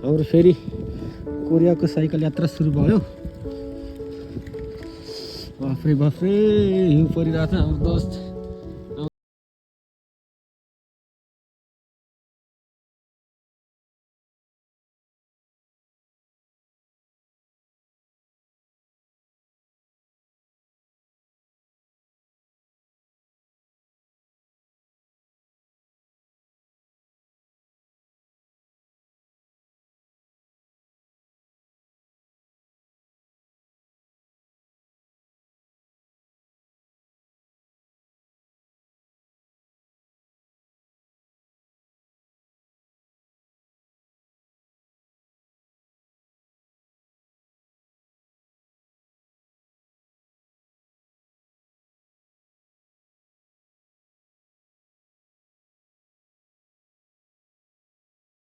हाम्रो फेरि कोरियाको साइकल यात्रा सुरु भयो। बाफ्रे बाफ्रे हिउँ परिरहेको छ हाम्रो दोस्त।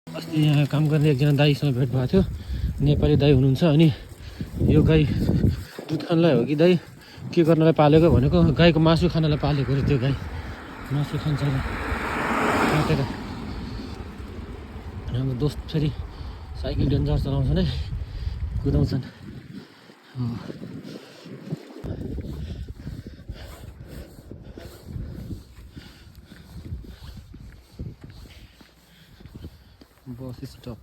अस्ति यहाँ काम गर्ने एकजना दाईसँग भेट भएको थियो। नेपाली दाई हुनुहुन्छ। अनि यो गाई दुध खानलाई हो कि दाई के गर्नलाई पालेको भनेको, गाईको मासु खानलाई पालेको अरे। त्यो गाई मासु खान्छ काटेर। हाम्रो दोस्त फेरि साइकल डेन्जर चलाउँछन् है, कुदाउँछन्। बस स्टप।